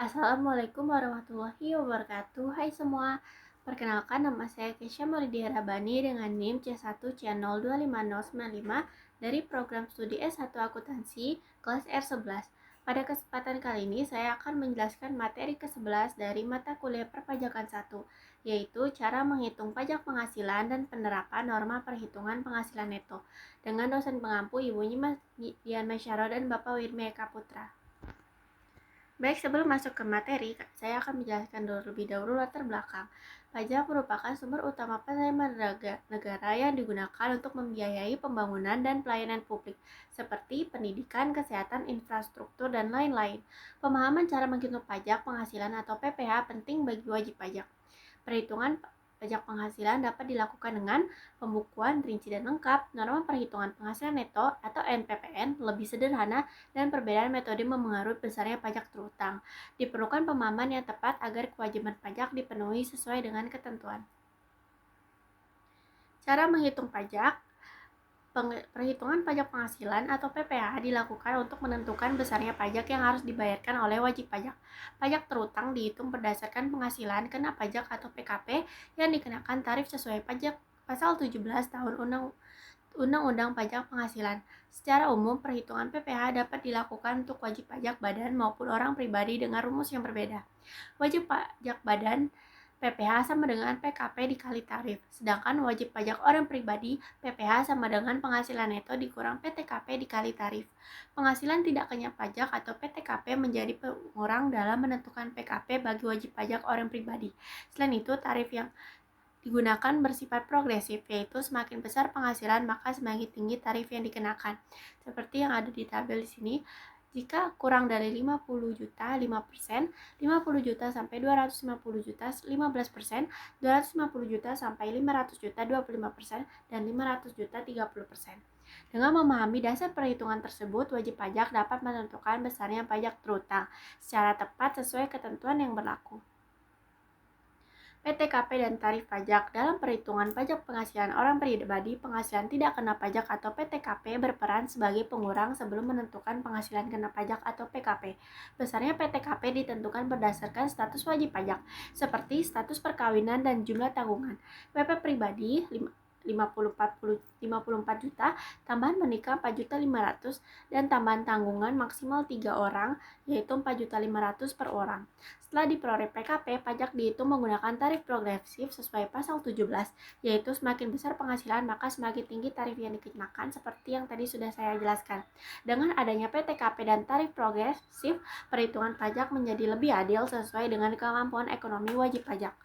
Assalamualaikum warahmatullahi wabarakatuh. Hai semua, perkenalkan nama saya Kesha Maulidia Rabani dengan NIM C1C0259095 dari program studi S1 Akuntansi kelas R11. Pada kesempatan kali ini saya akan menjelaskan materi ke-11 dari mata kuliah perpajakan 1, yaitu cara menghitung pajak penghasilan dan penerapan norma perhitungan penghasilan neto dengan dosen pengampu Ibu Dian Mesyaro dan Bapak Wirmi Eka Putra. Baik, sebelum masuk ke materi, saya akan menjelaskan terlebih dahulu latar belakang. Pajak merupakan sumber utama penerimaan negara yang digunakan untuk membiayai pembangunan dan pelayanan publik, seperti pendidikan, kesehatan, infrastruktur, dan lain-lain. Pemahaman cara menghitung pajak penghasilan atau PPh penting bagi wajib pajak. Perhitungan pajak penghasilan dapat dilakukan dengan pembukuan rinci dan lengkap, norma perhitungan penghasilan neto atau NPPN lebih sederhana, dan perbedaan metode memengaruhi besarnya pajak terutang. Diperlukan pemahaman yang tepat agar kewajiban pajak dipenuhi sesuai dengan ketentuan. Cara menghitung pajak. Perhitungan pajak penghasilan atau PPh dilakukan untuk menentukan besarnya pajak yang harus dibayarkan oleh wajib pajak. Pajak terutang dihitung berdasarkan penghasilan kena pajak atau PKP yang dikenakan tarif sesuai pajak pasal 17 tahun Undang-Undang Pajak Penghasilan. Secara umum, perhitungan PPh dapat dilakukan untuk wajib pajak badan maupun orang pribadi dengan rumus yang berbeda. Wajib pajak badan PPh sama dengan PKP dikali tarif, sedangkan wajib pajak orang pribadi PPh sama dengan penghasilan neto dikurang PTKP dikali tarif. Penghasilan tidak kenyap pajak atau PTKP menjadi pengurang dalam menentukan PKP bagi wajib pajak orang pribadi. Selain itu, tarif yang digunakan bersifat progresif, yaitu semakin besar penghasilan maka semakin tinggi tarif yang dikenakan. Seperti yang ada di tabel di sini. Jika kurang dari 50 juta 5%, 50 juta sampai 250 juta 15%, 250 juta sampai 500 juta 25%, dan 500 juta 30%. Dengan memahami dasar perhitungan tersebut, wajib pajak dapat menentukan besarnya pajak terutang secara tepat sesuai ketentuan yang berlaku. PTKP dan tarif pajak. Dalam perhitungan pajak penghasilan orang pribadi, penghasilan tidak kena pajak atau PTKP berperan sebagai pengurang sebelum menentukan penghasilan kena pajak atau PKP. Besarnya PTKP ditentukan berdasarkan status wajib pajak, seperti status perkawinan dan jumlah tanggungan. PP pribadi 54 juta, tambahan menikah 4.500.000, dan tambahan tanggungan maksimal 3 orang, yaitu 4.500.000 per orang. Setelah diperoleh PKP, pajak dihitung menggunakan tarif progresif sesuai pasal 17, yaitu semakin besar penghasilan maka semakin tinggi tarif yang dikenakan seperti yang tadi sudah saya jelaskan. Dengan adanya PTKP dan tarif progresif, perhitungan pajak menjadi lebih adil sesuai dengan kemampuan ekonomi wajib pajak.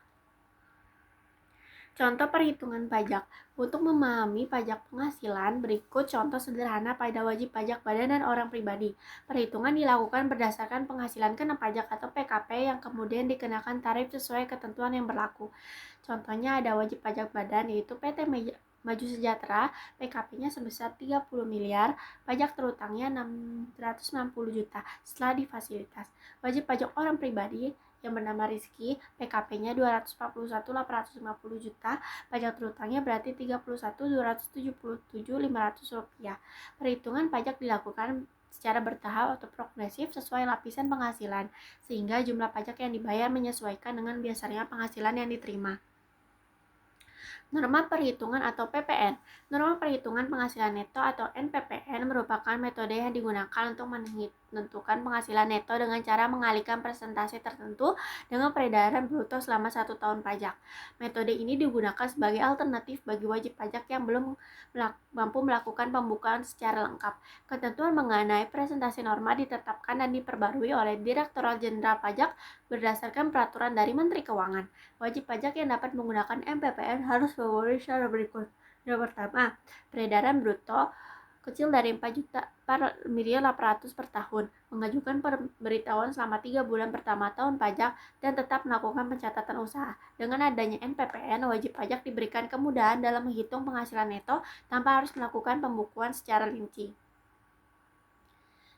Contoh perhitungan pajak. Untuk memahami pajak penghasilan, berikut contoh sederhana pada wajib pajak badan dan orang pribadi. Perhitungan dilakukan berdasarkan penghasilan kena pajak atau PKP yang kemudian dikenakan tarif sesuai ketentuan yang berlaku. Contohnya ada wajib pajak badan yaitu PT Maju Sejahtera, PKP-nya sebesar 30 miliar, pajak terutangnya 660 juta setelah difasilitas. Wajib pajak orang pribadi yang bernama Rizky, PKP-nya 241.850 juta, pajak terutangnya berarti 31.277.500 rupiah. Perhitungan pajak dilakukan secara bertahap atau progresif sesuai lapisan penghasilan, sehingga jumlah pajak yang dibayar menyesuaikan dengan besarnya penghasilan yang diterima. Norma perhitungan atau PPN. Norma perhitungan penghasilan neto atau NPPN merupakan metode yang digunakan untuk menentukan penghasilan neto dengan cara mengalihkan persentase tertentu dengan peredaran bruto selama 1 tahun pajak. Metode ini digunakan sebagai alternatif bagi wajib pajak yang belum mampu melakukan pembukuan secara lengkap. Ketentuan mengenai presentasi norma ditetapkan dan diperbarui oleh Direktorat Jenderal Pajak berdasarkan peraturan dari Menteri Keuangan. Wajib pajak yang dapat menggunakan NPPN harus memenuhi syarat berikut. Yang pertama, peredaran bruto kecil dari 4 juta per miliar 800 per tahun, mengajukan pemberitahuan selama 3 bulan pertama tahun pajak, dan tetap melakukan pencatatan usaha. Dengan adanya NPPN, wajib pajak diberikan kemudahan dalam menghitung penghasilan neto tanpa harus melakukan pembukuan secara rinci.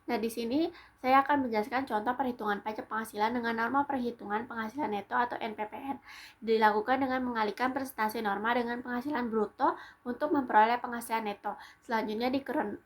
Nah, di sini saya akan menjelaskan contoh perhitungan pajak penghasilan dengan norma perhitungan penghasilan neto atau NPPN. Dilakukan dengan mengalihkan presentasi norma dengan penghasilan bruto untuk memperoleh penghasilan neto. Selanjutnya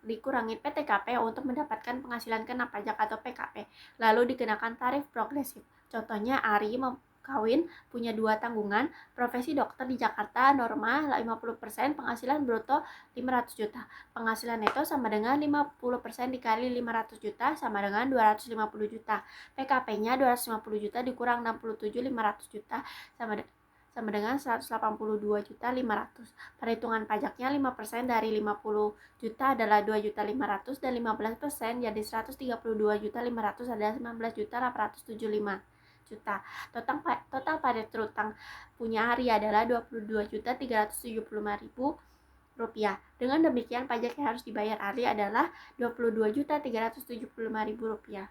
dikurangi PTKP untuk mendapatkan penghasilan kena pajak atau PKP. Lalu dikenakan tarif progresif. Contohnya Ari kawin, punya 2 tanggungan, profesi dokter di Jakarta, norma 50% penghasilan bruto 500 juta. Penghasilan neto sama dengan 50% dikali 500 juta sama dengan 250 juta. PKP-nya 250 juta dikurang 67 500 juta sama dengan 182 juta 500. Perhitungan pajaknya 5% dari 50 juta adalah 2 juta 500 dan 15% jadi 132 juta 500 adalah 19 juta 875 juta. Total pada terutang punya hari adalah 22 juta 375.000 rupiah. Dengan demikian pajak yang harus dibayar Ali adalah 22 juta 375.000 rupiah.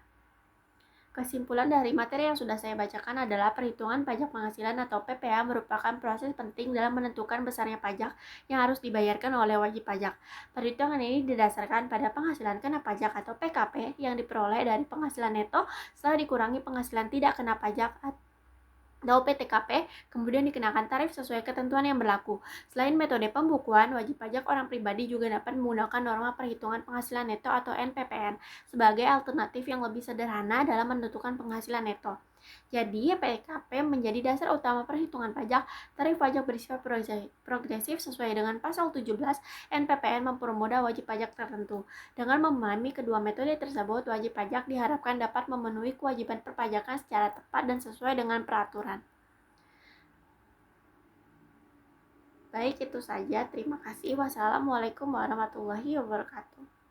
Kesimpulan dari materi yang sudah saya bacakan adalah perhitungan pajak penghasilan atau PPH merupakan proses penting dalam menentukan besarnya pajak yang harus dibayarkan oleh wajib pajak. Perhitungan ini didasarkan pada penghasilan kena pajak atau PKP yang diperoleh dari penghasilan neto setelah dikurangi penghasilan tidak kena pajak atau PTKP, kemudian dikenakan tarif sesuai ketentuan yang berlaku. Selain metode pembukuan, wajib pajak orang pribadi juga dapat menggunakan norma perhitungan penghasilan neto atau NPPN sebagai alternatif yang lebih sederhana dalam menentukan penghasilan neto. Jadi, PKP menjadi dasar utama perhitungan pajak. Tarif pajak bersifat progresif sesuai dengan pasal 17. NPPN mempermudah wajib pajak tertentu. Dengan memahami kedua metode tersebut, wajib pajak diharapkan dapat memenuhi kewajiban perpajakan secara tepat dan sesuai dengan peraturan. Baik, itu saja. Terima kasih. Wassalamualaikum warahmatullahi wabarakatuh.